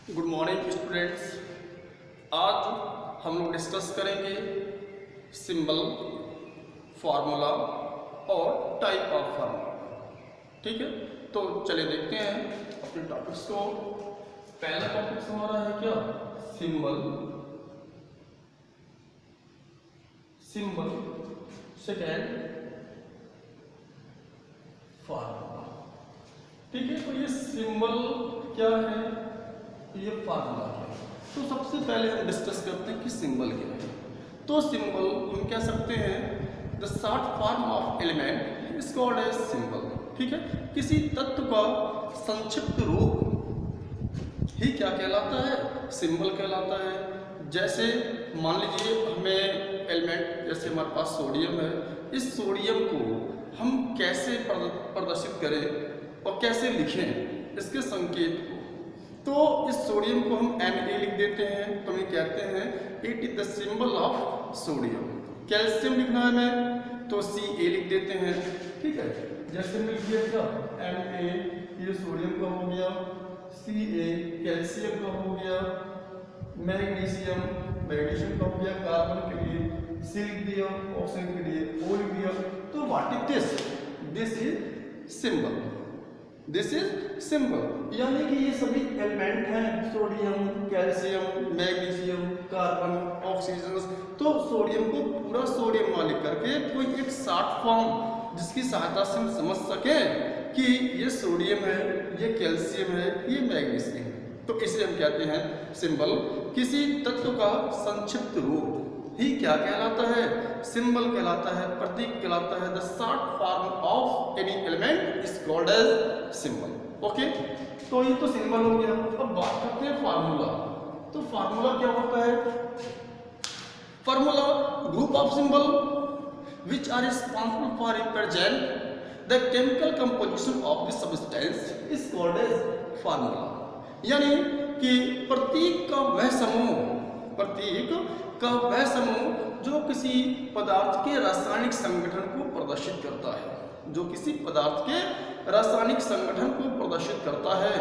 Good morning students. आज हम लोग डिस्कस करेंगे सिंबल, फार्मूला और टाइप ऑफ फार्मूला। ठीक है, तो चलिए देखते हैं अपने टॉपिक्स को। पहला टॉपिक हमारा है क्या? सिंबल। Second formula. ठीक है, तो ये सिंबल क्या है, ये फार्मूला क्या है। तो सबसे पहले हम डिस्कस करते हैं कि सिंबल क्या है। तो सिंबल हम कह सकते हैं the short form of element is called as symbol. ठीक है, किसी तत्व का संक्षिप्त रूप ही क्या कहलाता है? सिंबल कहलाता है। जैसे मान लीजिए हमें एलिमेंट, जैसे हमारे पास सोडियम है, इस सोडियम को हम कैसे प्रदर्शित करें और कैसे लिखें इसके संकेत को। तो इस सोडियम को हम Na लिख देते हैं, तो हम कहते हैं it is the symbol of sodium. Calcium लिखना है हमें, तो Ca लिख देते हैं। ठीक है, जैसे लिख दिया क्या, Na ये सोडियम का हो गया, Ca कैल्शियम का हो गया, मैग्नीशियम का हो गया, कार्बन के लिए C लिख दिया, ऑक्सीजन के लिए O लिख दिया। तो what is this? This is symbol. This is symbol, यानी कि ये सभी एलिमेंट हैं, sodium, calcium, magnesium, carbon, oxygen. तो सोडियम को पूरा सोडियम ना लिख करके कोई एक शॉर्ट फॉर्म जिसकी सहायता से हम समझ सकें कि ये सोडियम है, ये कैल्शियम है, ये मैग्नीशियम है, तो इसे हम कहते हैं सिंबल। किसी तत्व का संक्षिप्त रूप ही क्या कहलाता है? सिंबल कहलाता है, प्रतीक कहलाता है। The short form of any element is called as symbol. Okay, तो ये तो सिंबल हो गया। अब बात करते हैं फार्मूला। तो फार्मूला क्या होता है? Formula group of symbol which are responsible for represent the chemical composition of the substance is called as formula. यानी कि प्रतीक का वह समूह जो किसी पदार्थ के रासायनिक संगठन को प्रदर्शित करता है, जो किसी पदार्थ के रासायनिक संगठन को प्रदर्शित करता है,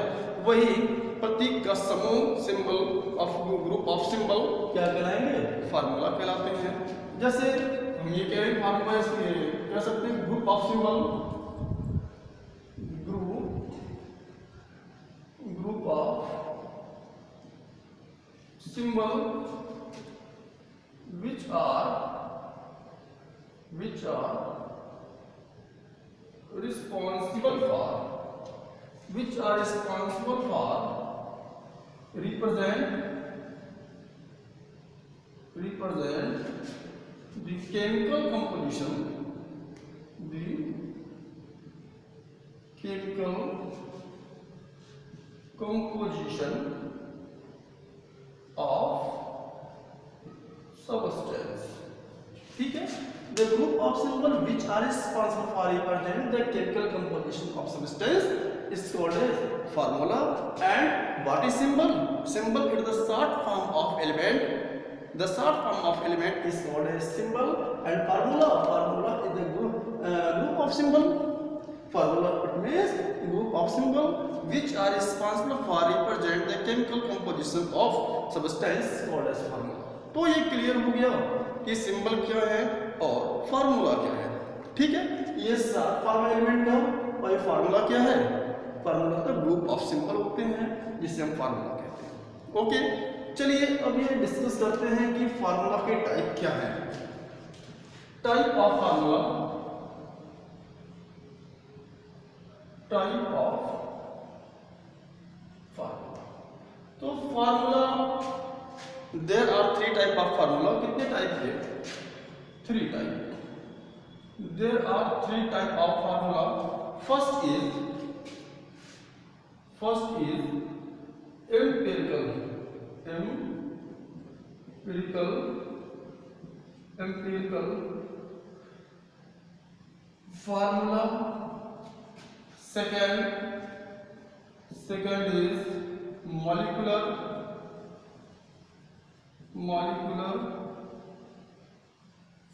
वही प्रतीक का समूह, symbol of group of symbol क्या कहलाएंगे? फार्मूला कहलाते हैं। जैसे हम ये कह रहे हैं फार्मूला, कह सकते हैं group of symbol, group of symbol which are responsible for represent the chemical composition of substance। ठीक है, the group of symbol which are responsible for representing the chemical composition of substance is called as formula। And what is symbol? Symbol is the short form of element. The short form of element is called as symbol, and formula is the group of symbol। Formula it means group of symbol which are responsible for represent the chemical composition of substance called as formula। तो ये clear हो गया कि symbol क्या है और formula क्या है। ठीक है, ये फॉर्म एलिमेंट का और ये फार्मूला क्या है? फार्मूला का ग्रुप ऑफ सिंबल होते हैं जिसे हम फार्मूला कहते हैं। ओके, चलिए अब ये डिस्कस करते हैं कि फार्मूला के टाइप क्या है। Type of formula, type of formula. तो formula there are three type of formula। कितने टाइप है? 3 type. there are 3 type of formula। first is empirical formula। second is molecular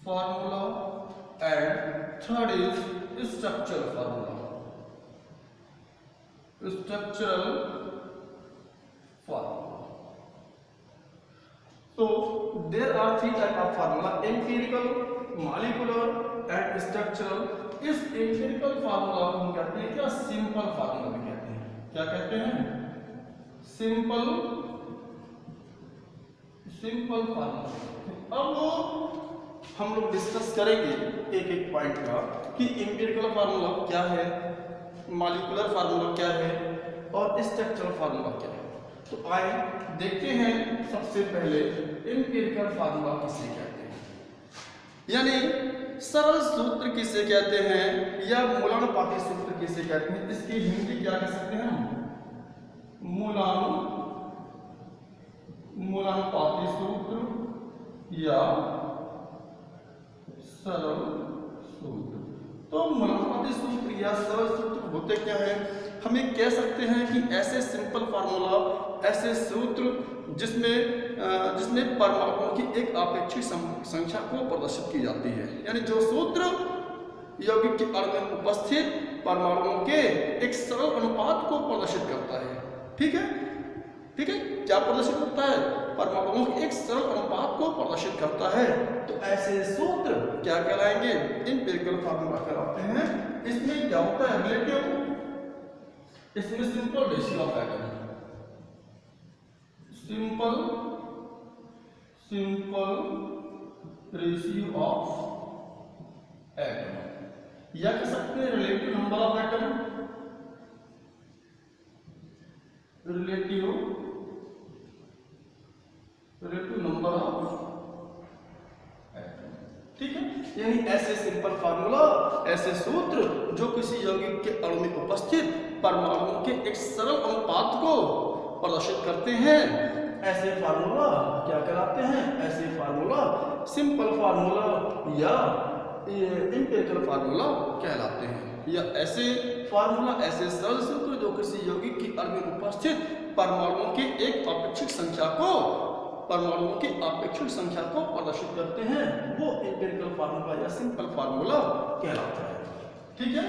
formula, and third is structural formula। Formula. तो there are 3 type of formula, empirical, molecular and structural. इस empirical formula को हम कहते हैं क्या, simple formula भी कहते हैं। क्या कहते हैं, सिंपल फार्मूला। अब हम लोग डिस्कस करेंगे एक एक पॉइंट का कि एम्पिरिकल फार्मूला क्या है, मॉलिक्यूलर फार्मूला क्या है और स्ट्रक्चरल फार्मूला क्या है। तो आइए देखते हैं सबसे पहले एम्पिरिकल फार्मूला किसे कहते हैं, यानी सरल सूत्र किसे कहते हैं या मूलानुपाती सूत्र किसे कहते हैं। इसकी हिंदी क्या कह सकते हैं हम, मूलानुपाती सूत्र या सरल सूत्र। तो मूलानुपाती सूत्र या सरल सूत्र होते क्या है, हम ये कह सकते हैं कि ऐसे सिंपल फार्मूला, ऐसे सूत्र जिसमें परमाणुओं की एक अपेक्षित संख्या को प्रदर्शित की जाती है, यानी जो सूत्र यौगिक के अणु में उपस्थित परमाणुओं के एक सरल अनुपात को प्रदर्शित करता है। ठीक है, ठीक है, क्या प्रदर्शित करता है, परमाणुओं के एक सरल अनुपात को प्रदर्शित करता है। तो ऐसे सूत्र क्या कहलाएंगे, एम्पिरिकल फार्मूला कहलाते हैं। इसमें क्या होता है, रिलेटिव, इसमें simple ratio of atom, simple ratio of atom, या कह सकते हैं relative number of atom, relative number of atom. ठीक है, यानी ऐसे सिंपल फार्मूला, ऐसे सूत्र जो किसी यौगिक के अणु में उपस्थित परमाणुओं के एक सरल अनुपात को प्रदर्शित करते हैं, ऐसे फार्मूला क्या कहलाते हैं, ऐसे फार्मूला सिंपल फार्मूला या एम्पिरिकल फार्मूला कहलाते हैं। या ऐसे फार्मूला, ऐसे सरल सूत्र जो किसी यौगिक के अणु में उपस्थित परमाणुओं के एक अपेक्षित संख्या को प्रदर्शित करते हैं, वो एम्पिरिकल फार्मूला या सिंपल फार्मूला कहलाता है। ठीक है,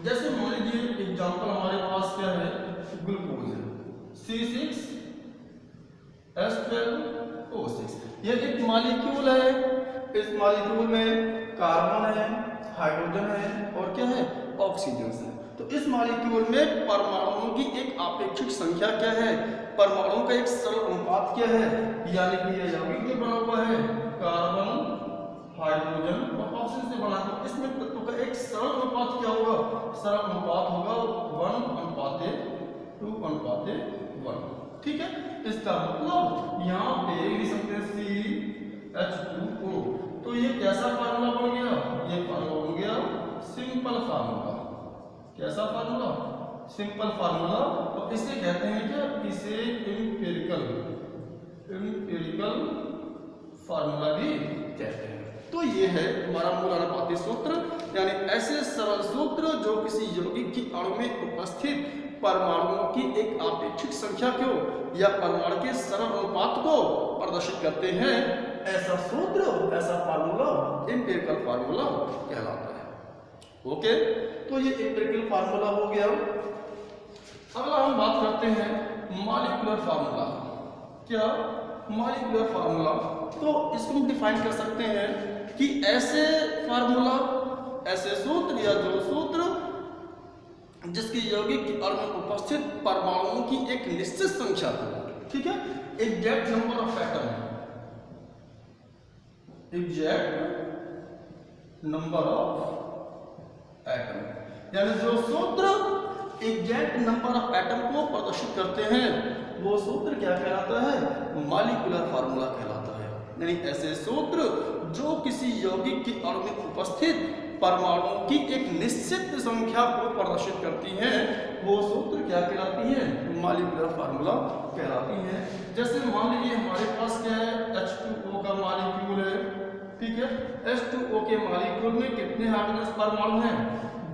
जैसे मान लीजिए एग्जांपल हमारे पास क्या है, ग्लूकोज है, C6H12O6, यह एक मॉलिक्यूल है। इस मॉलिक्यूल में कार्बन है, हाइड्रोजन है और क्या है, ऑक्सीजन है। तो इस मॉलिक्यूल में परमाणुओं की एक अपेक्षित संख्या क्या है, परमाणुओं का एक सरल अनुपात क्या है, यानी कि यह यौगिक में बना हुआ है, कार्बन, हाइड्रोजन और ऑक्सीजन से बना है। इसमें तत्वों का एक सरल अनुपात क्या होगा, सरल अनुपात होगा 1:2:1। ठीक है, इसका मतलब यहाँ पे लिख सकते हैं CH2O। तो ये कैसा फार्मूला बन गया, ये फार्मूला बन गया सिंपल फार्मूला। कैसा फार्मूला, सिंपल फार्मूला। तो इसे कहते हैं क्या, इसे एम्पिरिकल फार्मूला भी कहते हैं। तो ये है हमारा मूलानुपाती सूत्र, यानी ऐसे सरल सूत्र जो किसी यौगिक की अणु में उपस्थित परमाणुओं की एक अपेक्षित संख्या को या परमाणु के सरल अनुपात को प्रदर्शित करते हैं, ऐसा सूत्र, ऐसा फार्मूला एम्पिरिकल फार्मूला कहलाता है। ओके, तो ये एम्पिरिकल फार्मूला हो गया। अगला हम बात करते हैं मॉलिक्यूलर फार्मूला। क्या, मॉलिक्यूलर फार्मूला, तो इसको हम डिफाइन कर सकते हैं कि ऐसे फार्मूला, ऐसे सूत्र या जो सूत्र जिसकी यौगिक के अणु में उपस्थित परमाणुओं की एक निश्चित संख्या को, ठीक है, exact number of atom, exact number of atom, यानी जो सूत्र एग्जैक्ट नंबर ऑफ एटम को प्रदर्शित करते हैं, वो सूत्र क्या कहलाता है, मॉलिक्यूलर फार्मूला कहलाता है। यानी ऐसे सूत्र जो किसी यौगिक के अणु में उपस्थित परमाणुओं की एक निश्चित संख्या को प्रदर्शित करती हैं, वो सूत्र क्या कहलाती है, मॉलिक्यूलर फार्मूला कहलाती हैं। जैसे मान लीजिए हमारे पास क्या है, H2O का मॉलिक्यूल है, ठीक है। H2O के मॉलिक्यूल में कितने हाइड्रोजन परमाणु हैं,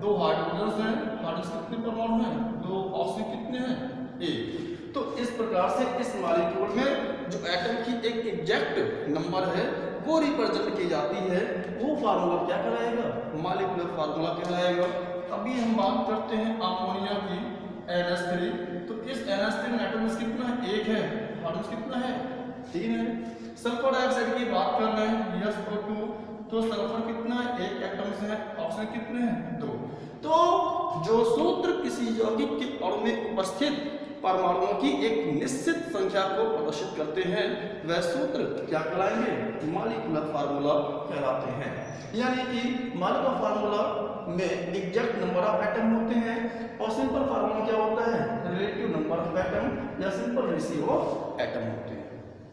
2 हाइड्रोजन हैं। हाइड्रोजन कितने परमाणु हैं, 2। ऑक्सीजन कितने हैं, 1। तो इस प्रकार से इस मॉलिक्यूल में जो एटम की एक एग्जैक्ट नंबर है वो रिप्रेजेंट की जाती है, वो फार्मूला क्या कहलाएगा, मॉलिक्यूलर फार्मूला कहलाएगा। अभी हम बात करते हैं अमोनिया की। NH3, तो इस NH3 नाइट्रोजन कितना है, 1 है, हाइड्रोजन कितना है, 3 है। सल्फर डाइऑक्साइड की बात कर रहे हैं, SO2, तो सल्फर कितना है, 1 एटम्स है, ऑक्सीजन कितने हैं, 2। तो जो सूत्र किसी यौगिक के अणु में उपस्थित परमाणुओं की एक निश्चित संख्या को प्रदर्शित करते हैं, वह सूत्र क्या कहलाएंगे, मॉलिक्यूलर फार्मूला कहलाते हैं। यानी कि मॉलिक्यूलर फार्मूला में एग्जैक्ट नंबर ऑफ एटम होते हैं और सिंपल फार्मूला क्या होता है, रिलेटिव नंबर ऑफ एटम या सिंपल रेशियो ऑफ एटम होते हैं।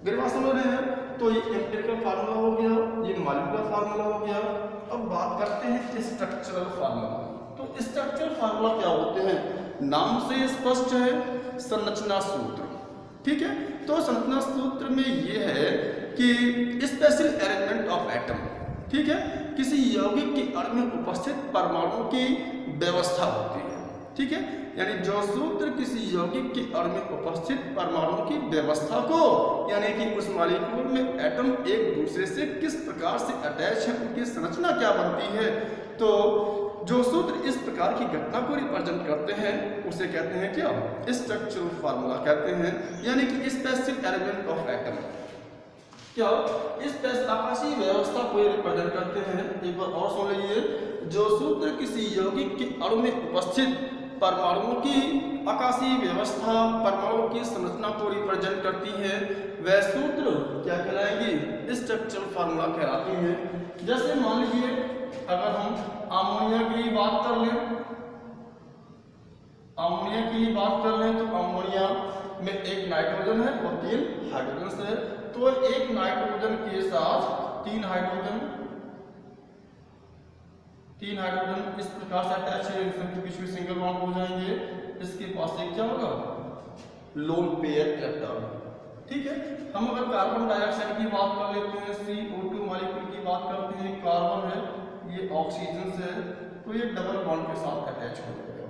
मेरी बात समझ रहे हैं? तो ये एम्पिरिकल फार्मूला हो गया, ये मॉलिक्यूलर फार्मूला हो गया। अब बात करते हैं स्ट्रक्चरल फार्मूला। तो स्ट्रक्चरल फार्मूला क्या होते हैं, नाम से स्पष्ट है, संरचना सूत्र। ठीक है, तो संरचना सूत्र में ये है कि स्पेशल अरेंजमेंट ऑफ एटम, ठीक है, किसी यौगिक के अणु में उपस्थित परमाणुओं की व्यवस्था होती है। ठीक है, यानी जो सूत्र किसी यौगिक के अणु में उपस्थित परमाणुओं की व्यवस्था को, यानी कि उस मॉलिक्यूल में एटम एक दूसरे से किस प्रकार से अटैच है, उनकी संरचना क्या बनती है, तो जो सूत्र इस प्रकार की घटना को रिप्रेजेंट करते हैं उसे कहते हैं क्या, स्ट्रक्चरल फार्मूला कहते हैं। यानी कि स्पेशल अरेंजमेंट ऑफ एटम, क्या इस आकाशीय व्यवस्था को रिप्रेजेंट करते हैं। एक बार और सुन लीजिए, जो सूत्र किसी यौगिक के अणु में उपस्थित परमाणुओं की आकाशीय व्यवस्था, परमाणुओं की संरचना को रिप्रेजेंट करती है, वह सूत्र क्या कहलाएंगे, स्ट्रक्चरल फार्मूला कहलाती है। जैसे मान लीजिए अगर हम अमोनिया की बात कर लें, अमोनिया की बात कर लें, तो अमोनिया में 1 नाइट्रोजन है और 3 हाइड्रोजन है। तो 1 नाइट्रोजन के साथ 3 हाइड्रोजन इस प्रकार से अटैच है, इनके बीच में सिंगल बॉन्ड हो जाएंगे। इसके पास एक क्या होगा, लोन पेयर इलेक्ट्रॉन। ठीक है, हम अगर कार्बन डाइऑक्साइड की बात कर लेते हैं, CO2 मॉलिक्यूल की बात करते हैं, कार्बन है, ये ऑक्सीजन से है, तो ये डबल बॉन्ड के साथ अटैच हो जाएगा।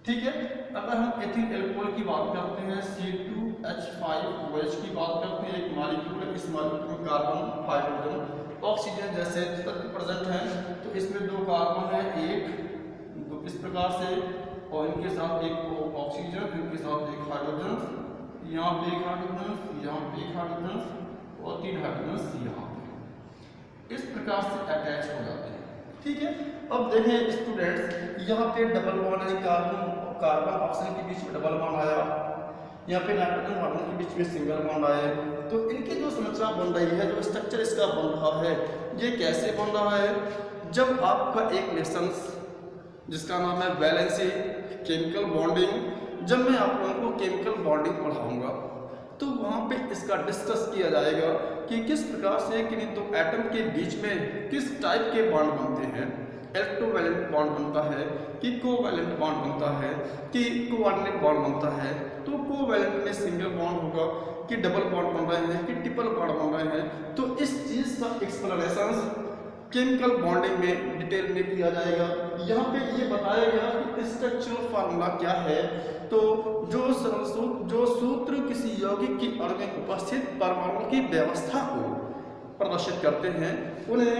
ठीक है, अगर हम एथिल एल्कोहल की बात करते हैं, C2H5OH की बात करते हैं, एक मॉलिक्यूल है, इस मॉलिक्यूल में कार्बन, हाइड्रोजन, ऑक्सीजन जैसे तत्व प्रेजेंट हैं, तो इसमें 2 कार्बन है, एक इस प्रकार से, और इनके साथ एक ऑक्सीजन, इनके साथ एक हाइड्रोजन, यहाँ पे एक हाइड्रोजन, यहाँ पे एक हाइड्रोजन और 3 हाइड्रोजन यहाँ पे, इस प्रकार से अटैच हो जाते हैं। ठीक है, अब देखें स्टूडेंट्स, यहाँ पे डबल बॉन्ड है, कार्बन ऑक्सीजन के बीच में डबल बॉन्ड आया, यहाँ पे नाइट्रोजन हाइड्रोजन के बीच में सिंगल बॉन्ड आए, तो इनकी जो संरचना बन रही है, जो स्ट्रक्चर इसका बन रहा है, ये कैसे बन रहा है, जब आपका एक लेसन जिसका नाम है वैलेंसी केमिकल बॉन्डिंग, जब मैं आप लोगों को केमिकल बॉन्डिंग पढ़ाऊंगा तो वहाँ पे इसका डिस्कस किया जाएगा कि किस प्रकार से किन्हीं 2 एटम के बीच में किस टाइप के बॉन्ड बनते हैं। इलेक्ट्रोवैलेंट बॉन्ड बनता है कि कोवैलेंट बॉन्ड बनता है कि कोऑर्डिनेट बॉन्ड बनता है। तो कोवैलेंट में सिंगल बॉन्ड होगा कि डबल बॉन्ड बन रहे हैं कि ट्रिपल बॉन्ड बन रहे हैं। तो इस चीज़ का एक्सप्लेनेशन केमिकल बॉन्डिंग में डिटेल में किया जाएगा। यहाँ पे ये बताया गया कि स्ट्रक्चरल फार्मूला क्या है। तो जो सूत्र किसी यौगिक की अणु में उपस्थित परमाणुओं की व्यवस्था को प्रदर्शित करते हैं उन्हें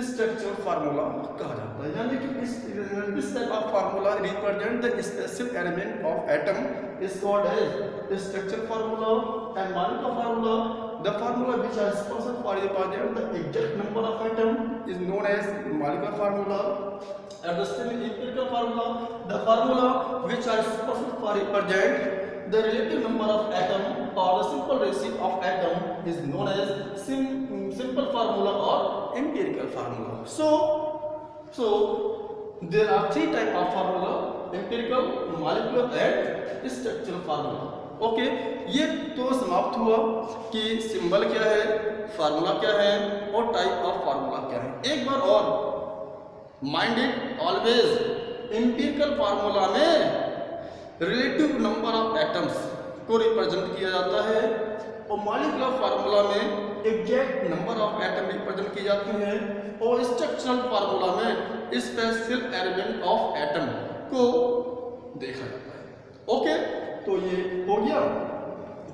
स्ट्रक्चरल फार्मूला कहा जाता है। यानी कि इस type of formula represent the special element of atom is called as structural formula and molecular formula. The formula which is responsible for represent the exact number of atom is known as molecular formula. And the same empirical formula, the formula which is responsible for represent the relative number of atom or the simple ratio of atom is known as simple formula or empirical formula. So there are 3 type of formula: empirical, molecular and structural formula. Okay, ये तो समाप्त हुआ कि symbol क्या है, formula क्या है और टाइप ऑफ फार्मूला क्या है। एक बार और mind it always, empirical formula में रिलेटिव नंबर ऑफ एटम्स को रिप्रेजेंट किया जाता है और मॉलिक्यूलर फार्मूला में exact number of atom represent किए जाते हैं और स्ट्रक्चरल फार्मूला में स्पेशल एलिमेंट ऑफ एटम को देखा जाता है। ओके, तो ये हो गया।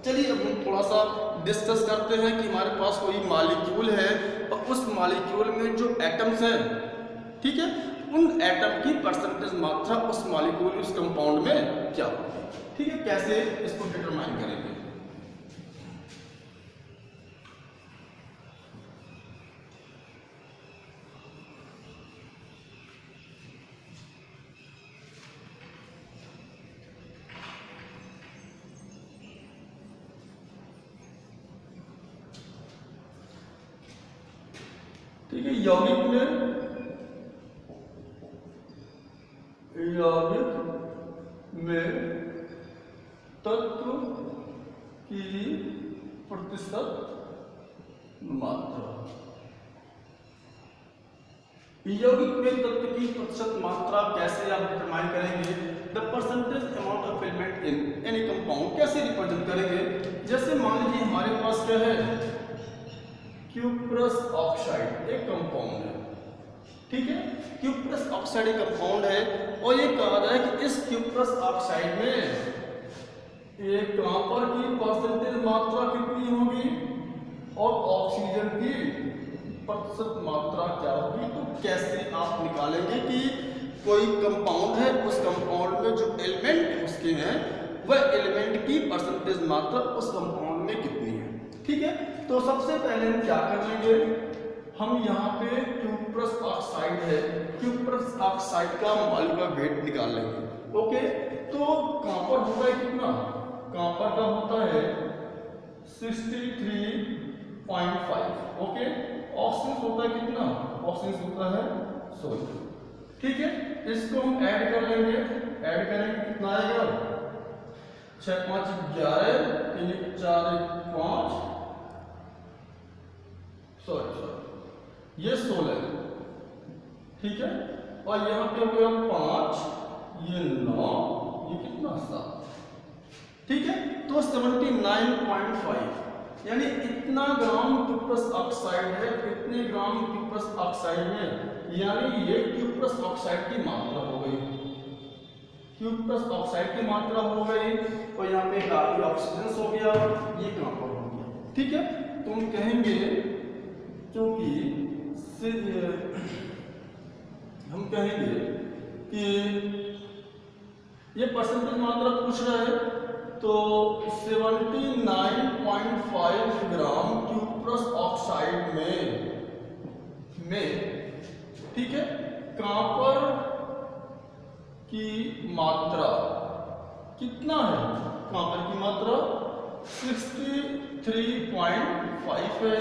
चलिए अब हम थोड़ा सा डिस्कस करते हैं कि हमारे पास कोई मॉलिक्यूल है और उस मॉलिक्यूल में जो एटम्स हैं, ठीक है, उन एटम की परसेंटेज मात्रा उस मॉलिक्यूल उस कंपाउंड में क्या होगी। ठीक है, कैसे इसको डिटरमाइन करेंगे। ठीक है, यौगिक में तत्व की प्रतिशत मात्रा, यौगिक में तत्व की प्रतिशत मात्रा कैसे आप डिटरमाइन करेंगे। The percentage amount of element in any compound कैसे रिप्रेजेंट करेंगे। जैसे मान लीजिए हमारे पास क्या है, क्यूप्रस ऑक्साइड एक कंपाउंड है। ठीक है, क्यूप्रस ऑक्साइड एक कंपाउंड है और ये कहा रहा है कि इस क्यूप्रस ऑक्साइड में एक कॉपर की परसेंटेज मात्रा कितनी होगी और ऑक्सीजन की प्रतिशत मात्रा क्या होगी। तो कैसे आप निकालेंगे कि कोई कंपाउंड है, उस कंपाउंड में जो एलिमेंट उसके हैं वह एलिमेंट की परसेंटेज मात्रा उस कंपाउंड में कितनी है। ठीक है, तो सबसे पहले हम क्या कर लेंगे, हम यहाँ पे क्यूप्रस ऑक्साइड है, क्यूप्रस ऑक्साइड का मॉलिक्यूलर वेट निकाल लेंगे। ओके, तो कॉपर होता है कितना, कॉपर का होता है 63.5। ओके, ऑक्सीजन होता है कितना, ऑक्सीजन होता है 16। ठीक है, इसको हम ऐड कर लेंगे, ऐड करेंगे कितना आएगा, 6 5 11, 3 4 5, सॉरी ये 16। ठीक है, और यहाँ पे हो गया 5, ये 9, ये कितना 7। ठीक है, तो 79.5 यानी इतना ग्राम क्यूप्रस ऑक्साइड है, इतने ग्राम क्यूप्रस ऑक्साइड में, यानी ये क्यूप्रस ऑक्साइड की मात्रा हो गई, क्यूप्रस ऑक्साइड की मात्रा हो गई। और यहाँ पे काफी ऑक्सीजन हो गया, ये कहाँ पर हो गया। ठीक है, तो हम कहेंगे क्योंकि हम कहेंगे कि ये परसेंटेज मात्रा पूछ रहा है, तो 79.5 ग्राम क्यूप्रस ऑक्साइड में ठीक है कॉपर की मात्रा कितना है, कॉपर की मात्रा 63.5 है।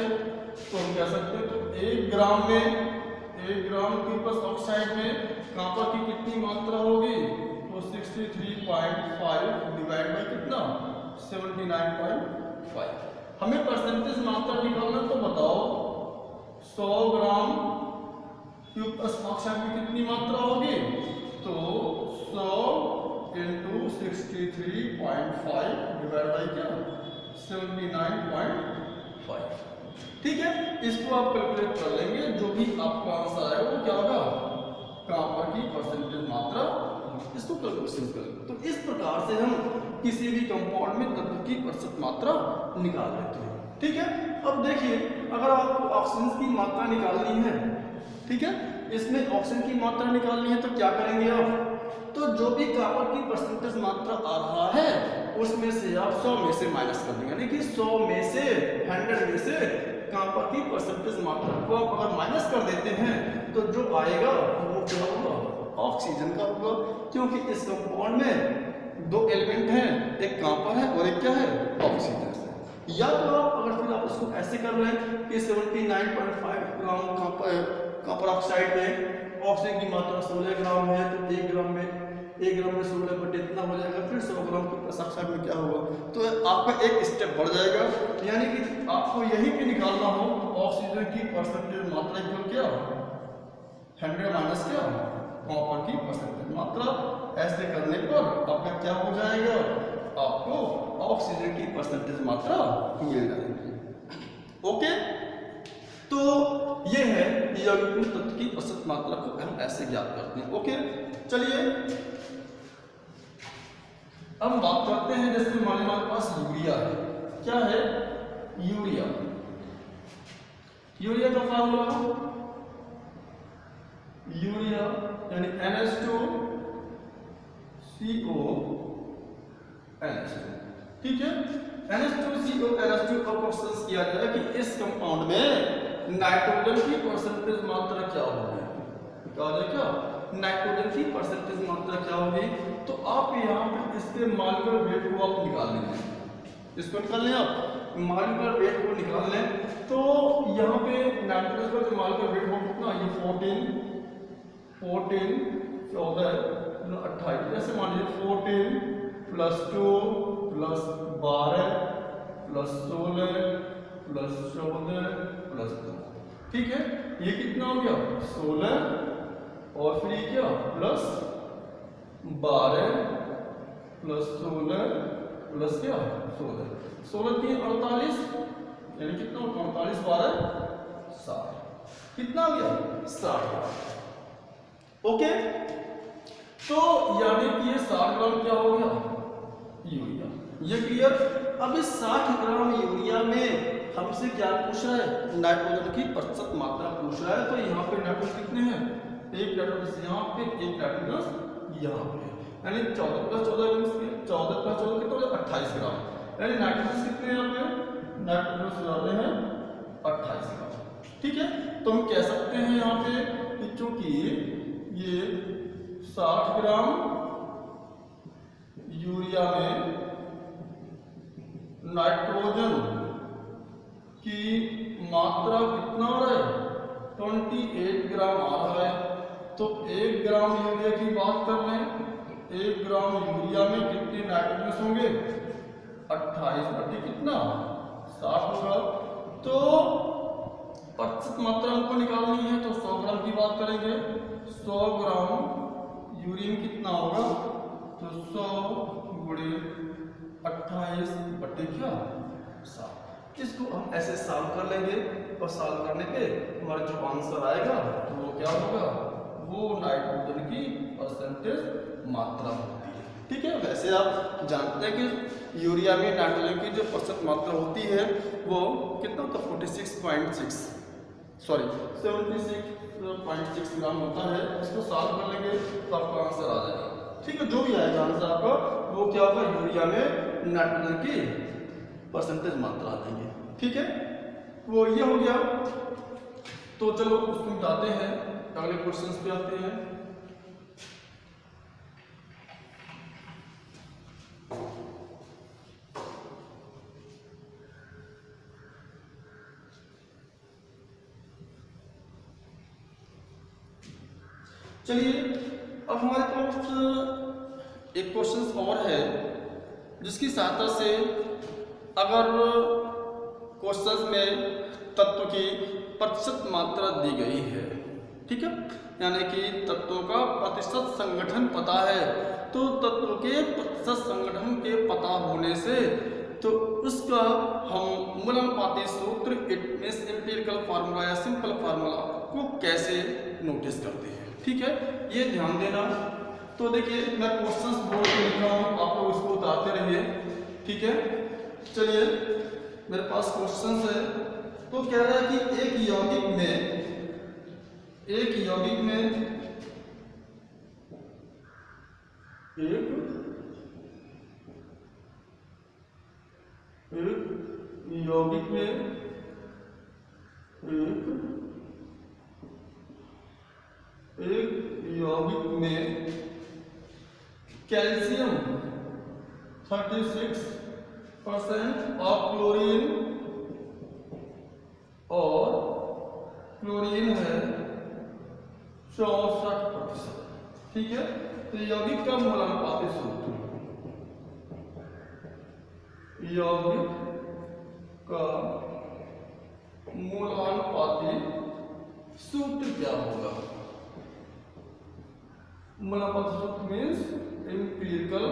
तो हम कह सकते हैं तो 1 ग्राम क्यूप्रस ऑक्साइड में कॉपर की कितनी मात्रा होगी, तो 63.5 डिवाइड बाय कितना 79.5। हमें परसेंटेज मात्रा निकालना, तो बताओ 100 ग्राम क्यूप्रस ऑक्साइड में कितनी मात्रा होगी, तो 100 × 63.5 डिवाइड बाय क्या 79.5। ठीक है, इसको आप कैलकुलेट कर लेंगे, जो भी आपका आंसर आएगा वो क्या होगा, कॉपर की परसेंटेज मात्रा, इसको कैलकुलेशन करेंगे। तो इस प्रकार से हम किसी भी कंपाउंड में तत्व की प्रतिशत मात्रा निकाल लेते हैं। ठीक है, अब देखिए अगर आपको ऑक्सीजन की मात्रा निकालनी है, ठीक है, इसमें ऑक्सीजन की मात्रा निकालनी है, तो क्या करेंगे आप, तो जो भी कॉपर की परसेंटेज मात्रा आ रहा है उसमें से आप 100 में से माइनस कर देंगे, यानी कि 100 में से 100 में से कॉपर की परसेंटेज मात्रा को आप अगर माइनस कर देते हैं तो जो आएगा वो क्या होगा, ऑक्सीजन का होगा। क्योंकि इस कंपाउंड में 2 एलिमेंट हैं, एक कॉपर है और एक क्या है, ऑक्सीजन है। या तो आप अगर फिर आप इसको ऐसे कर रहे हैं कि 79.5 ग्राम कॉपर ऑक्साइड में ऑक्सीजन की मात्रा 16 ग्राम है, तो 1 ग्राम में 16 बटे इतना हो जाएगा, फिर 100 ग्राम क्यूप्रस ऑक्साइड में क्या होगा, तो आपका एक स्टेप बढ़ जाएगा। यानी कि आपको यही पे निकालना हो तो ऑक्सीजन की परसेंटेज मात्रा इक्वल क्या 100 माइनस क्या कॉपर की परसेंटेज मात्रा। ऐसे करने पर आपका क्या हो जाएगा, आपको ऑक्सीजन की परसेंटेज मात्रा मिल जाएगी। ओके, तो ये है यौगिक में तत्व की प्रतिशत मात्रा को हम ऐसे ज्ञात करते हैं। ओके, चलिए अब बात करते हैं, जैसे हमारे पास यूरिया है, क्या है यूरिया का फार्मूला यूरिया यानी NH2CO NH2, ठीक है। NH2CO NH2 का क्वेश्चन किया गया कि इस कंपाउंड में नाइट्रोजन की परसेंटेज मात्रा क्या होगी, क्या हो क्या नाइट्रोजन की परसेंटेज मात्रा क्या होगी। तो आप यहाँ पे इसके मॉलिक्यूलर वेट को आप निकाल लेंगे, इसको निकाल लें आप मॉलिक्यूलर वेट को निकाल लें। तो यहाँ पे नाइट्रोजन का जो मॉलिक्यूलर वेट हो कितना, ये 14 14 14 28, जैसे मान लीजिए 14 + 2 + 12 + 16 + 14 + 2, ठीक है। ये कितना हो गया 16 और फिर ये क्या +12 + 16 + क्या 16 16 3 48, यानी कितना 45 12 60, कितना हो गया 60। ओके, तो यानी कि ये 60 ग्राम क्या हो गया यूरिया, ये क्लियर। अब इस 60 ग्राम यूरिया में हमसे क्या पूछ रहा है, नाइट्रोजन की प्रतिशत मात्रा पूछ रहा है। तो यहाँ पे नाइट्रोजन कितने हैं, एक नाइट्रोजन यहाँ पे, एक नाइट्रोजन यहाँ पे, यानी 14 + 14 14 + 14 कितना हो गया 28 ग्राम, यानी नाइट्रोजन कितने यहाँ पे, नाइट्रोजन ज्यादा है 28 ग्राम, ठीक है। तो हम कह सकते हैं यहाँ पे कि चूंकि ये 60 ग्राम यूरिया में नाइट्रोजन की मात्रा कितना आ रहा है 28 ग्राम आ रहा है। तो 1 ग्राम यूरिया की बात कर लें, 1 ग्राम यूरिया में कितने नाइट्रोजन होंगे 28 बटे कितना 60 होगा। तो प्रतिशत मात्रा हमको निकालनी है, तो 100 ग्राम की बात करेंगे। 100 ग्राम यूरिया में कितना होगा, तो 100 × 28 बटे क्या 60। इसको हम ऐसे सॉल्व कर लेंगे और सॉल्व करने पे हमारा जो आंसर आएगा तो वो क्या होगा, वो नाइट्रोजन की परसेंटेज मात्रा होती है, ठीक है। वैसे आप जानते हैं कि यूरिया में नाइट्रोजन की जो प्रतिशत मात्रा होती है वो कितना होता है 76.6 ग्राम होता है। इसको सॉल्व कर लेंगे तो आपका आंसर आ जाएगा, ठीक है। जो भी आएगा आंसर आपका वो क्या होगा, यूरिया में नाइट्रोजन की परसेंटेज मात्रा आ जाएंगे, ठीक है। वो ये हो गया। तो चलो उसको मिटाते हैं, अगले क्वेश्चन पे आते हैं। चलिए अब हमारे पास एक क्वेश्चन और है जिसकी सहायता से अगर क्वेश्चन में तत्व की प्रतिशत मात्रा दी गई है, ठीक है, यानी कि तत्वों का प्रतिशत संगठन पता है, तो तत्व के प्रतिशत संगठन के पता होने से तो उसका हम मूलानुपाती सूत्र एम्पिरिकल फार्मूला या सिंपल फार्मूला को कैसे नोटिस करते हैं, ठीक है, ये ध्यान देना। तो देखिए मैं क्वेश्चंस बोर्ड पे लिखा हूँ, आप लोग इसको उतारते रहिए, ठीक है। चलिए मेरे पास क्वेश्चंस है। तो कह रहा है कि एक यौगिक में एक यौगिक में कैल्शियम 36% और क्लोरीन है 64%, ठीक है। तो यौगिक का मूलानुपाती सूत्र, यौगिक का मूलानुपाती सूत्र क्या होगा, मूलानुपाती सूत्र means empirical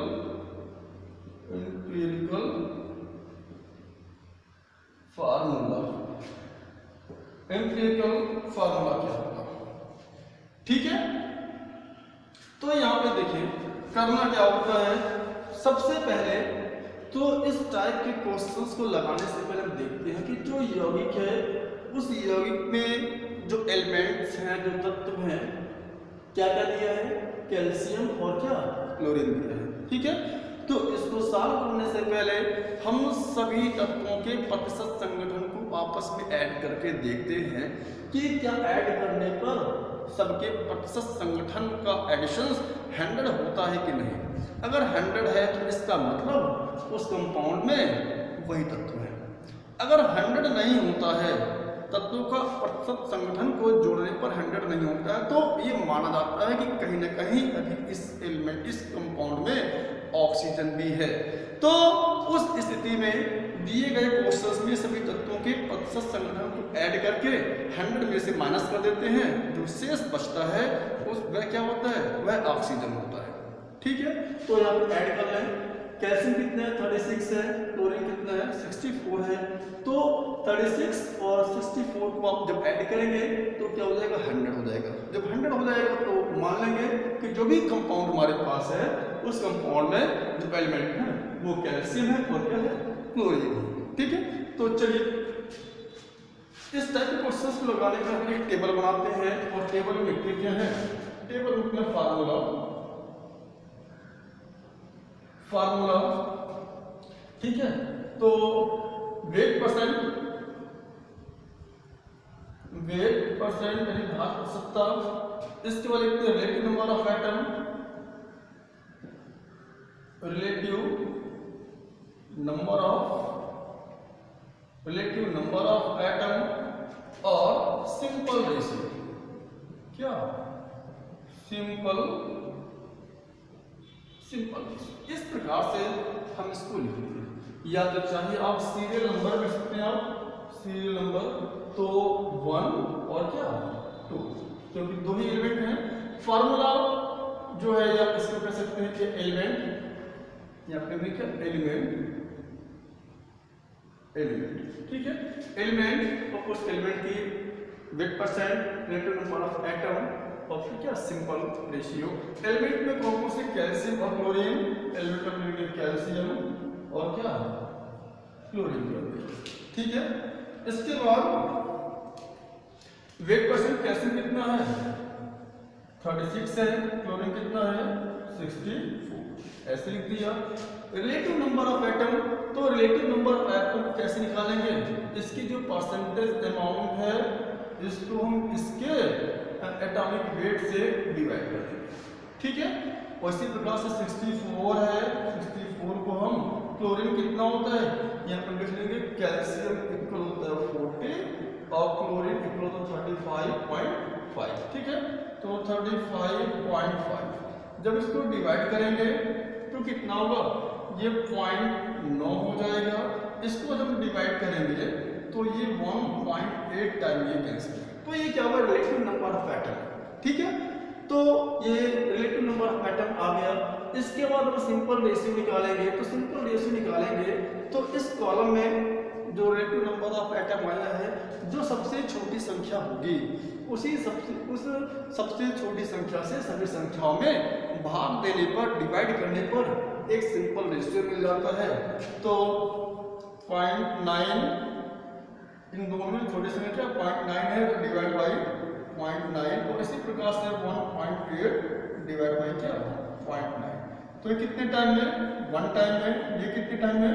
formula, empirical formula क्या होगा, ठीक है। तो यहां पे देखिए करना क्या होता है, सबसे पहले तो इस टाइप के क्वेश्चंस को लगाने से पहले हम देखते हैं कि जो यौगिक है उस यौगिक में जो एलिमेंट्स हैं, जो तत्व हैं, क्या क्या दिया है, कैल्शियम और क्या, क्लोरीन दिया है। ठीक है, तो इसको सॉल्व करने से पहले हम सभी तत्वों के प्रतिशत संगठन को आपस में ऐड करके देखते हैं कि क्या ऐड करने पर सबके प्रतिशत संगठन का एडिशन 100 होता है कि नहीं। अगर 100 है तो इसका मतलब उस कंपाउंड में वही तत्व है। अगर 100 नहीं होता है, तत्वों का प्रतिशत संगठन को जोड़ने पर 100 नहीं होता है, तो ये माना जाता है कि कहीं ना कहीं अभी इस एलिमेंट, इस कंपाउंड में ऑक्सीजन भी है। तो उस स्थिति में दिए गए क्वेश्चंस में सभी तत्वों के प्रतिशत संगठन को ऐड करके 100 में से माइनस कर देते हैं, जो शेष बचता है उस वह क्या होता है, वह ऑक्सीजन होता है। ठीक है, तो यहाँ पे ऐड कर लें। कैल्शियम कितना है, 36 है, क्लोरीन कितना है, 64 है। तो 36 और 64 को आप जब ऐड करेंगे तो क्या हो जाएगा, 100 हो जाएगा। जब 100 हो जाएगा तो मान लेंगे कि जो भी कंपाउंड हमारे पास है उस कंपाउंड में जो एलिमेंट है वो कैल्शियम है और क्या है, क्लोरीन है। ठीक है, तो चलिए इस टाइप के क्वेश्चंस को लगाने का हम एक टेबल बनाते हैं, और टेबल में लिखते क्या है, टेबल में फार्मूला ठीक है। तो वेट परसेंट यानी भाग प्रतिशतता, इसके बाद लिखते हैं relative number of atom, relative number of atom और सिंपल रेशियो, क्या सिंपल रेशियो। इस प्रकार से हम इसको लिखते हैं, या तो चाहिए आप सीरियल नंबर लिख सकते हैं, आप सीरियल नंबर तो 1 और क्या 2, क्योंकि दो ही एलिमेंट हैं। फार्मूला जो है या इसको कह सकते हैं कि एलिमेंट, या फिर क्या एलिमेंट। ठीक है, एलिमेंट और उस एलिमेंट की wait percent, relative number of atom और फिर क्या सिंपल रेशियो। एलिमेंट में कौन कौन से, कैल्शियम और क्लोरीन, एलिमेंट में कैल्शियम और क्या क्लोरीन। ठीक है, इसके बाद वेट परसेंट कैल्शियम कितना है, 36 है, क्लोरीन कितना है 64, ऐसे लिख दिया। रिलेटिव नंबर ऑफ एटम, तो रिलेटिव नंबर ऑफ एटम कैसे निकालेंगे, इसकी जो परसेंटेज अमाउंट है इसको हम इसके एटॉमिक वेट से डिवाइड कर देंगे। ठीक है, और इसी प्रकार से 64 है, 64 को हम, क्लोरीन कितना होता है यहाँ पर लिख लेंगे, कैल्शियम इक्वल होता है 40 और क्लोरीन इक्वल होता है 35.5। ठीक है, तो 35.5 जब इसको डिवाइड करेंगे तो कितना होगा, ये 0.9 हो जाएगा। इसको जब डिवाइड करेंगे तो ये 1.8 टाइम ये कैंसिल। तो ये क्या हुआ, रिलेटिव नंबर ऑफ एटम। ठीक है, तो ये रिलेटिव नंबर ऑफ एटम आ गया। इसके बाद हम सिंपल रेशियो निकालेंगे, तो सिंपल रेशियो निकालेंगे तो इस कॉलम में जो रिलेटिव नंबर ऑफ एटम आया है, जो सबसे छोटी संख्या होगी उस सबसे छोटी संख्या से सभी संख्याओं में भाग देने पर, डिवाइड करने पर एक सिंपल रेशियो मिल जाता है। तो 0.9, इन दोनों में छोटी संख्या 0.9 है तो डिवाइड बाई 0.9, और इसी प्रकार से 1.8 डिवाइड बाई क्या 0.9। तो ये कितने टाइम में, 1 टाइम में, ये कितने टाइम में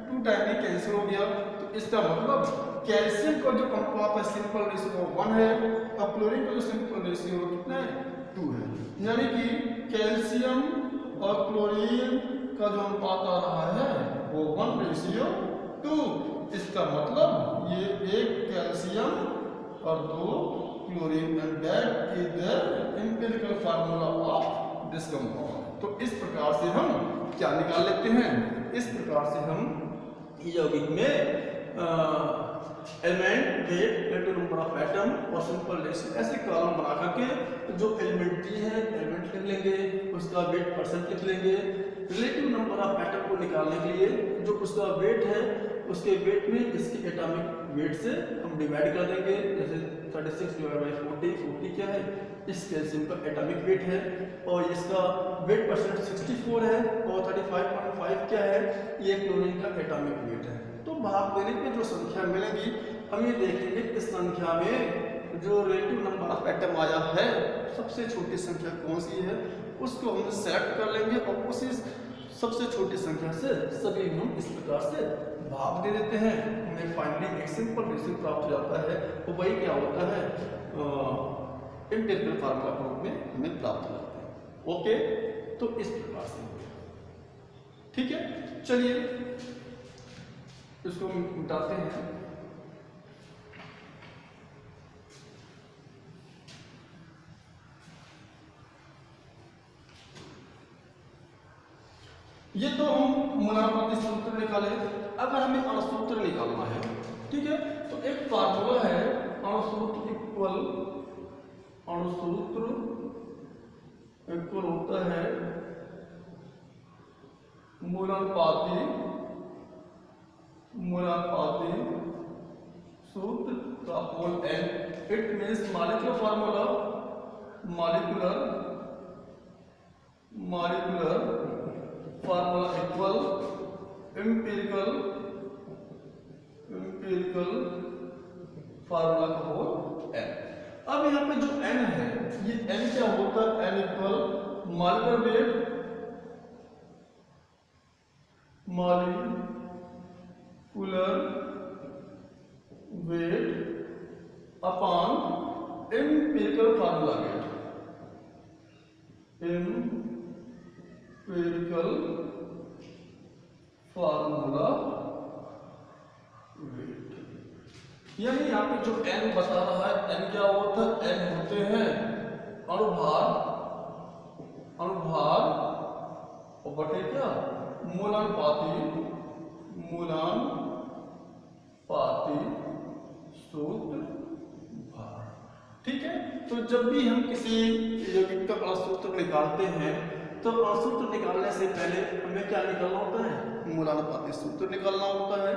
2 टाइम में कैंसिल हो गया। तो इसका मतलब कैल्शियम का जो अनुपात है सिंपल रेशियो 1 है, और क्लोरीन का जो सिंपल रेशियो कितना है 2 है। यानी कि कैल्शियम और क्लोरीन का जो अनुपात आ रहा है वो 1:2। इसका मतलब ये 1 कैल्शियम और 2 chlorine, and that is the empirical formula of this compound. तो इस प्रकार से हम क्या निकाल लेते हैं, इस प्रकार से हम यौगिक में element, weight, relative number of atom और सिंपल रेशियो ऐसे कॉलम बना करके जो एलिमेंट दी है एलिमेंट लिख लेंगे, उसका वेट परसेंट लिख लेंगे। रिलेटिव नंबर ऑफ एटम को निकालने के लिए जो उसका वेट है उसके वेट में इसके एटॉमिक वेट से हम डिवाइड कर देंगे। जैसे 36 डिवाइड बाई 40 क्या है, इस कैल्शियम का एटॉमिक वेट है, और इसका वेट परसेंट 64 है, और 35.5 क्या है, ये क्लोरीन का एटॉमिक वेट है। तो भाग देने पे जो संख्या मिलेगी हम ये देखेंगे इस संख्या में जो रिलेटिव नंबर ऑफ एटम आया है सबसे छोटी संख्या कौन सी है उसको हम सेलेक्ट कर लेंगे और उसी सबसे छोटी संख्या से सभी हम इस प्रकार से भाग दे देते हैं। हमें फाइनली एक सिंपल रेशियो प्राप्त हो जाता है। तो वही क्या होता है एम्पिरिकल फार्मूला के रूप में हमें प्राप्त हो जाता है। ओके, तो इस प्रकार से ठीक है। चलिए इसको मिटाते हैं। ये तो हम मूलानुपाती सूत्र निकाले। अगर हमें अणुसूत्र निकालना है, ठीक है, तो एक फार्मूला है अणुसूत्र इक्वल होता है मूलानुपाती सूत्र का whole n। It means molecular formula molecular formula equal empirical formula का होल n। अब यहाँ पे जो n है ये n क्या होता है, n equal molecular weight upon empirical formula wait. Empirical formula wait, यानी यहाँ पे जो n बता रहा है n क्या होता है, n होते हैं अणुभार और बटे क्या मूलानुपाती सूत्र भार। ठीक है, तो जब भी हम किसी यौगिक का अणुसूत्र निकालते हैं तो अणुसूत्र निकालने से पहले हमें क्या निकालना होता है, मूलानुपाती सूत्र निकालना होता है।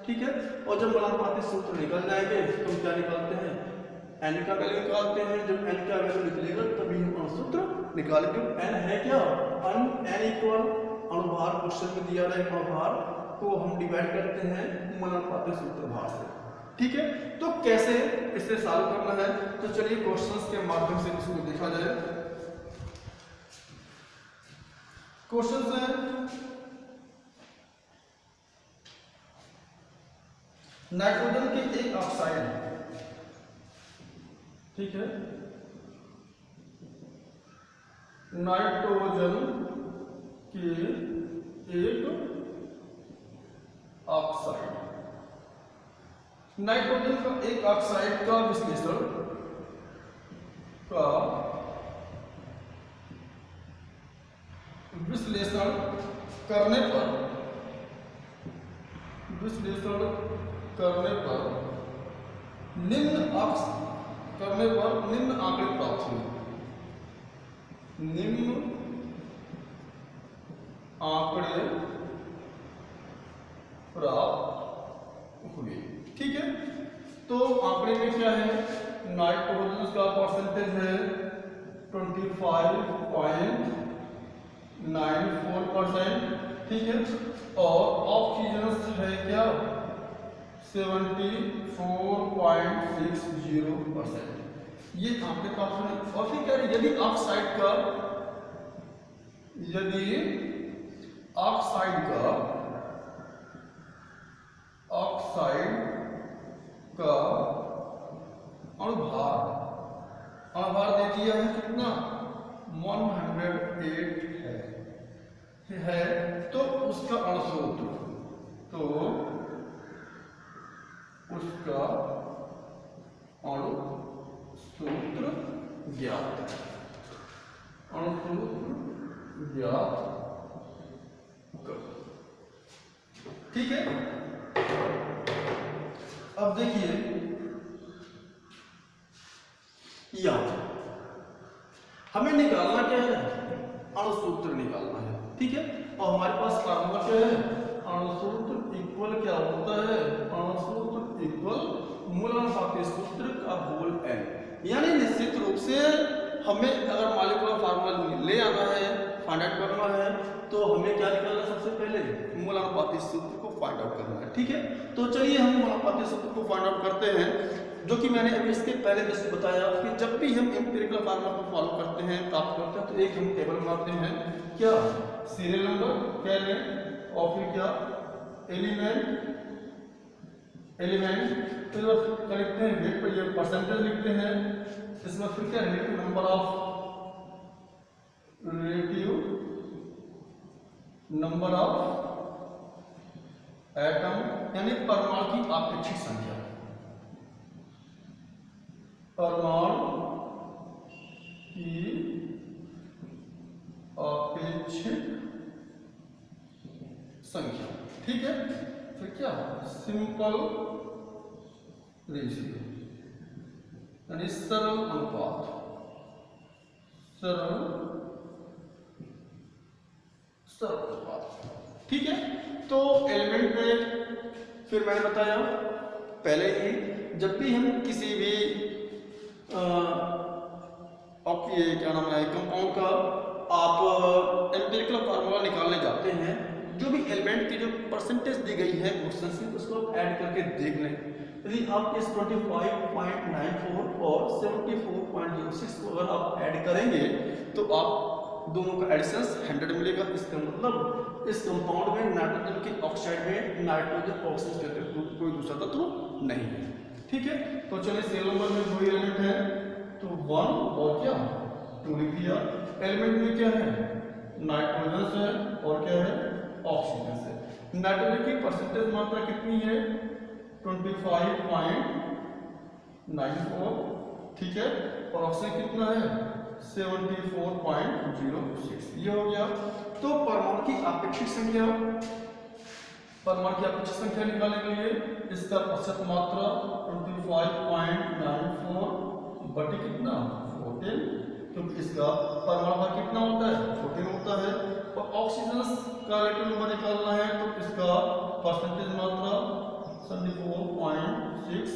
ठीक है, और जब मूलानुपाती सूत्र निकल जाएंगे तो हम क्या निकालते हैं, n का वैल्यू निकालते हैं। जब n का वैल्यू निकलेगा तभी हम अणुसूत्र निकालेंगे। n है क्या, n इक्वल अणुभार, क्वेश्चन में दिया रहा अणुभार को हम डिवाइड करते हैं मूलानुपाती सूत्र भार से। ठीक है, तो कैसे इसे सॉल्व करना है, तो चलिए क्वेश्चंस के माध्यम से इसको देखा जाए। क्वेश्चंस है नाइट्रोजन के एक ऑक्साइड, ठीक है, नाइट्रोजन के एक ऑक्साइड, नाइट्रोजन का एक ऑक्साइड का विश्लेषण करने पर निम्न आंकड़े प्राप्त हुए। निम्न आंकड़े प्राप्त हुए। ठीक है, तो आंकड़े में क्या है, नाइट्रोजन का परसेंटेज है 25.94%, ठीक है, और ऑक्सीजन है क्या 74.60%। ये आंकड़े प्राप्त हुए। और फिर क्या, यदि ऑक्साइड का अणुभार दे दिया है कितना, 108 है, तो उसका अणुसूत्र ज्ञात करो। ठीक है, अब देखिए यहाँ हमें निकालना क्या है, अणुसूत्र निकालना है। ठीक है, और हमारे पास फार्मूला क्या है, अणुसूत्र इक्वल क्या होता है, अणुसूत्र इक्वल मूलानुपाती सूत्र का होल n। यानी निश्चित रूप से हमें अगर मॉलिक्यूलर फार्मूला ले आना है, फाइंड आउट करना है, तो हमें क्या निकालना है, सबसे पहले मूलानुपाती सूत्र को फाइंड आउट करना है। ठीक है, तो चलिए हम मूलानुपाती सूत्र को फाइंड आउट करते हैं। जो कि मैंने अभी इसके पहले जैसे बताया कि जब भी हम एम्पिरिकल फार्मूला को फॉलो करते हैं, प्राप्त करते हैं, तो एक हम टेबल बनाते हैं, क्या सीरियल नंबर क्या लें, और फिर क्या एलिमेंट फिर क्या लिखते हैं, वेट पर ये परसेंटेज लिखते हैं, इसमें फिर क्या रिलेटिव नंबर ऑफ एटम यानी परमाणु की अपेक्षित संख्या, परमाणु की अपेक्षित संख्या। ठीक है, फिर क्या सिंपल रेशियो यानी सरल अनुपात, सरल अनुपात। ठीक है, तो एलिमेंट में फिर मैंने बताया पहले ही, जब भी हम किसी भी क्या नाम है कंपाउंड का आप एम्पिरिकल फार्मूला निकालने जाते हैं, जो भी एलिमेंट की जो परसेंटेज दी गई है क्वेश्चन से, उसको आप ऐड करके देख लें। यदि आप इस 25.94 और 74.06 को अगर आप ऐड करेंगे तो आप दोनों का एडिशन 100 मिलेगा। इसका मतलब इस कंपाउंड में नाइट्रोजन के ऑक्साइड में नाइट्रोजन ऑक्साइड का कोई दूसरा तत्व नहीं है। ठीक है, तो चलिए सीरियल नंबर में दो एलिमेंट है, तो 1 और क्या 2 लिख दिया। एलिमेंट में क्या है, नाइट्रोजन से और क्या है, ऑक्सीजन से। नाइट्रोजन की परसेंटेज मात्रा कितनी है, 25.94। ठीक है, और ऑक्सीजन कितना है, 74.06। ये हो गया। तो परमाणु की अपेक्षित संख्या, परमाणु की अपेक्षित संख्या निकालने के लिए इसका प्रतिशत मात्रा 25.94 बटे कितना 14, क्योंकि इसका परमाणु भार कितना होता है 14 होता है। और ऑक्सीजन का रिलेटिव नंबर निकालना है, तो इसका परसेंटेज मात्रा 74.6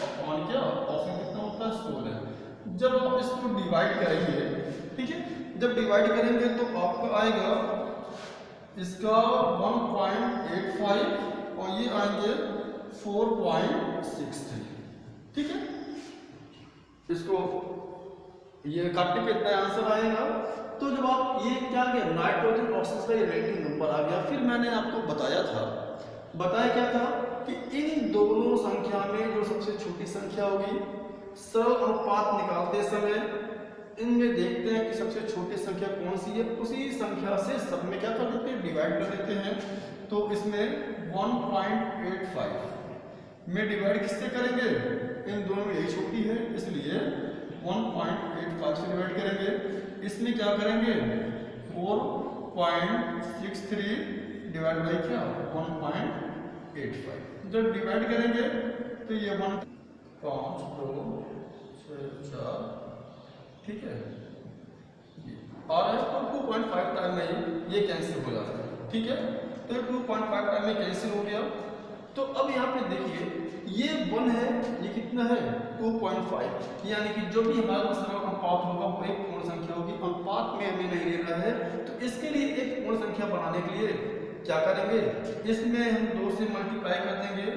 अपॉन क्या ऑक्सीजन कितना होता है 16। जब आप इसको डिवाइड करेंगे, ठीक है, जब डिवाइड करेंगे तो आपका आएगा इसका 1.85 और ये आएंगे 4.63। ठीक है, इसको ये काटने पे इतना आंसर आएगा। तो जब आप ये क्या गया नाइट्रोजन ऑक्सीजन का ये रिलेटिव नंबर आ गया, फिर मैंने आपको बताया क्या था कि इन दोनों संख्या में जो सबसे छोटी संख्या होगी, सरल अनुपात निकालते समय इनमें देखते हैं कि सबसे छोटी संख्या कौन सी है, उसी संख्या से सब में क्या कर देते हैं, डिवाइड कर देते हैं। तो इसमें 1.85 में डिवाइड किससे करेंगे, इन दोनों में यही छोटी है, इसलिए 1.85 से डिवाइड करेंगे। इसमें क्या करेंगे 4.63 डिवाइड बाई क्या 1.85। जब डिवाइड करेंगे तो ये 1 5 2 6 4, ठीक है, और 2.5 टाइम में ये कैंसिल हो जाता है। ठीक है, तो 2.5 टाइम में कैंसिल हो गया। तो अब यहाँ पे देखिए ये 1 है, ये कितना है 2.5, यानी कि जो भी हमारा सरल अनुपात होगा वो एक पूर्ण संख्या होगी। अनुपात में हमें नहीं ले रहा है, तो इसके लिए एक पूर्ण संख्या बनाने के लिए क्या करेंगे, इसमें हम 2 से मल्टीप्लाई कर देंगे,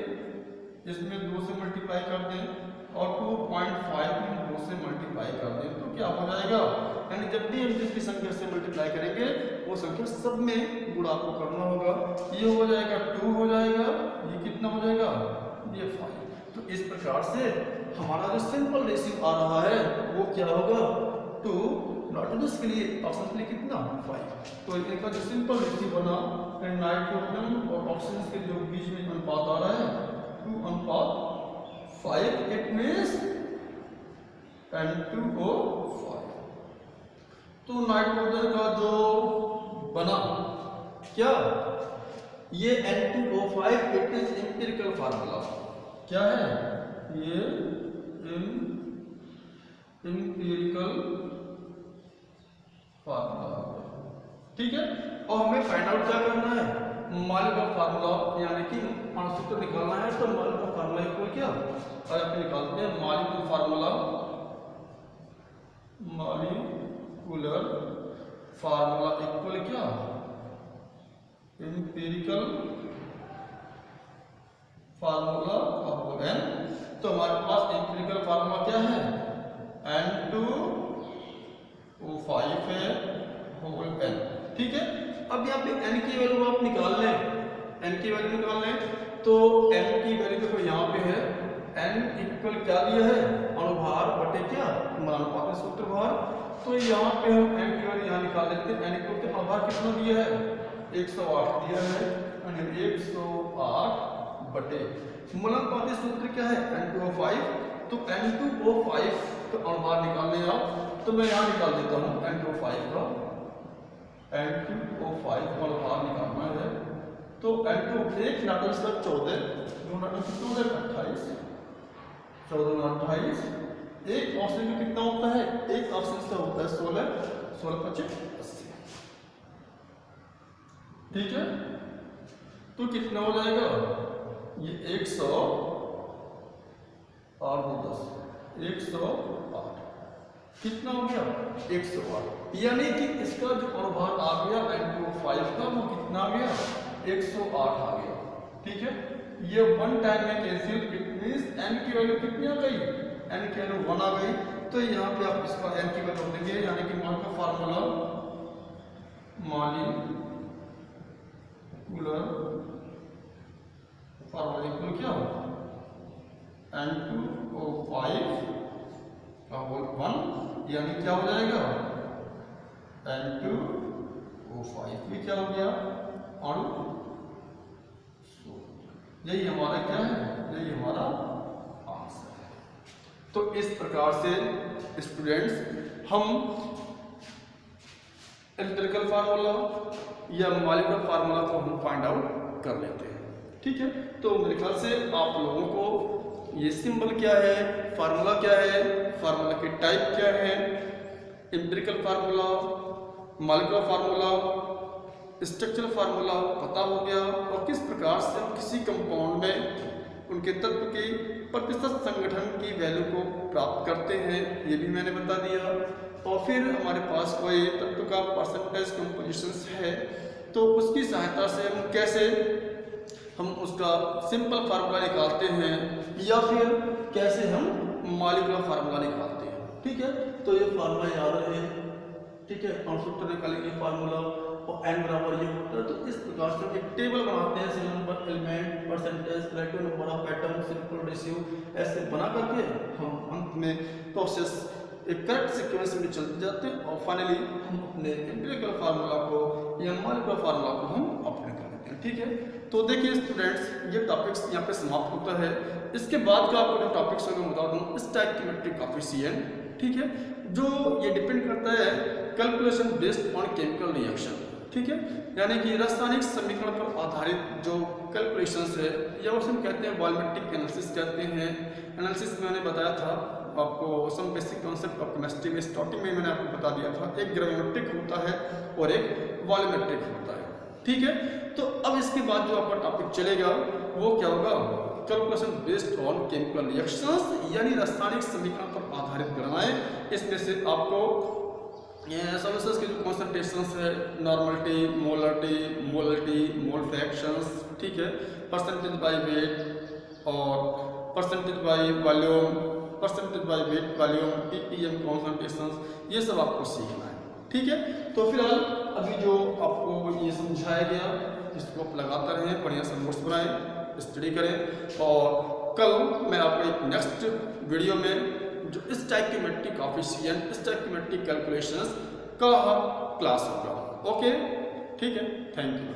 इसमें 2 से मल्टीप्लाई कर दें और 2.5 में 2 से मल्टीप्लाई कर दें, तो क्या हो जाएगा, यानी जब भी हम जिसकी संख्या से मल्टीप्लाई करेंगे वो संख्या सब में गुणा को करना होगा। ये हो जाएगा 2 हो जाएगा, ये कितना हो जाएगा ये 5। तो इस प्रकार से हमारा जो सिंपल रेशियो आ रहा है वो क्या होगा 2, नाइट्रोजन के लिए ऑक्सीजन के लिए कितना 5। तो इनका जो सिंपल रेशियो बना नाइट्रोजन और ऑक्सीजन के जो बीच में अनुपात आ रहा है 2:5, इट मींस N2O5। तो नाइट्रोजन का जो बना क्या, ये N2O5 it is empirical formula. क्या है ये एम्पिरिकल फार्मूला। ठीक है, और हमें फाइंड आउट क्या करना है, मॉलिक्यूलर फार्मूला यानी कि अणुसूत्र निकालना है। तो मॉलिक्यूलर फार्मूला इक्वल क्या, और आप निकालते हैं मॉलिक्यूलर फार्मूला इक्वल क्या एम्पिरिकल फार्मूला ऑफ N। तो हमारे पास एम्पिरिकल n की वैल्यू आप निकाल लें, n की वैल्यू निकाल लें तो n की वैल्यू देखो यहाँ पे है n इक्वल क्या दिया है, अणुभार बटे क्या, समानुपाती सूत्र भार। तो यहाँ पे हम n की वैल्यू यहाँ निकाल लेते हैं। n इक्वल के अणुभार कितना दिया है, 108 दिया है, 108 बटे समानुपाती सूत्र क्या है N2O5। तो N2O5 का अणुभार निकालने आप, तो मैं यहाँ निकाल देता हूँ N2O5 का अणुभार निकालना है। तो N2 एक नाटक से 14, दो नाटक से 14 28, 14 28, एक ऑप्शन में कितना होता है, एक ऑप्शन से होता है 16, 16 25 80। ठीक है, तो कितना हो जाएगा ये 100 और 10, 108 कितना हो गया 108, यानी कि इसका जो अणुभार आ गया N2O5 का वो कितना आ गया 108 आ गया। ठीक है, ये वन टाइम में कैंसिल, इट मींस n की वैल्यू कितनी आ गई, n की वैल्यू 1 आ गई। तो यहाँ पे आप इसका n की वैल्यू देंगे, यानी कि मान का फार्मूला इक्वल क्या हो N2O5 का होल 1, यानी क्या हो जाएगा N2O5 भी क्या हो गया अणु। यही हमारा क्या है, यही हमारा आंसर है। तो इस प्रकार से स्टूडेंट्स हम एम्पिरिकल फार्मूला या मॉलिक्यूलर फार्मूला को हम फाइंड आउट कर लेते हैं। ठीक है, तो मेरे ख्याल से आप लोगों को ये सिंबल क्या है, फार्मूला क्या है, फार्मूला के टाइप क्या है, empirical formula, molecular formula, structural formula पता हो गया, और किस प्रकार से हम किसी कंपाउंड में उनके तत्व की प्रतिशत संगठन की वैल्यू को प्राप्त करते हैं, ये भी मैंने बता दिया। और फिर हमारे पास कोई तत्व का परसेंटेज कंपोजिशन है तो उसकी सहायता से हम कैसे हम उसका सिंपल फार्मूला निकालते हैं या फिर कैसे हम मॉलिक्यूलर फार्मूला निकालते हैं। ठीक है, तो ये फार्मूला याद रहे। ठीक है, और सूत्र निकालेंगे फार्मूला और n बराबर ये होता है। तो इस प्रकार से एक टेबल बनाते हैं, serial number, element, percentage, relative number of atom, simple ratio, ऐसे बना करके हम अंत में प्रोसेस एक करेक्ट सीक्वेंस में चलते जाते हैं और फाइनली हम अपने एम्पिरिकल फार्मूला को या मॉलिक्यूलर फार्मूला को हम अप्लाई कर लेते हैं। ठीक है, तो देखिए स्टूडेंट्स, ये टॉपिक्स यहाँ पे समाप्त होता है। इसके बाद का आपको जो टॉपिक्स होगा बता दूँ, स्टोइकियोमेट्रिक कोएफिशिएंट। ठीक है, जो ये डिपेंड करता है calculation based on chemical reaction. ठीक है, यानी कि रासायनिक समीकरण पर आधारित जो कैलकुलेशंस है या उसे हम कहते हैं वॉल्यूमेट्रिक एनालिसिस कहते हैं। एनालिसिस मैंने बताया था आपको, some basic concept of chemistry में स्टार्टिंग में मैंने आपको बता दिया था, एक ग्रेविमेट्रिक होता है और एक वॉल्यूमेट्रिक होता है। ठीक है, तो अब इसके बाद जो आपका टॉपिक चलेगा वो क्या होगा, calculation based on chemical reactions, यानी रासायनिक समीकरण पर आधारित गणनाएं। इसमें से आपको सॉल्यूशंस के जो कॉन्सेंट्रेशंस है, नॉर्मलिटी, मोलरिटी, मोल फ्रैक्शंस, ठीक है, परसेंटेज बाय वेट और percentage by volume, percentage by weight volume, ppm concentrations, ये सब आपको सीखना है। ठीक है, तो फिलहाल अभी जो आपको ये समझाया गया इसको आप लगातार रहें, बढ़िया से नोट्स बनाएं, स्टडी करें, और कल मैं आपको एक नेक्स्ट वीडियो में जो स्टोइकियोमेट्रिक कोएफिशिएंट, स्टोइकियोमेट्रिक कैलकुलेशंस का क्लास होगा। ओके, ठीक है, थैंक यू।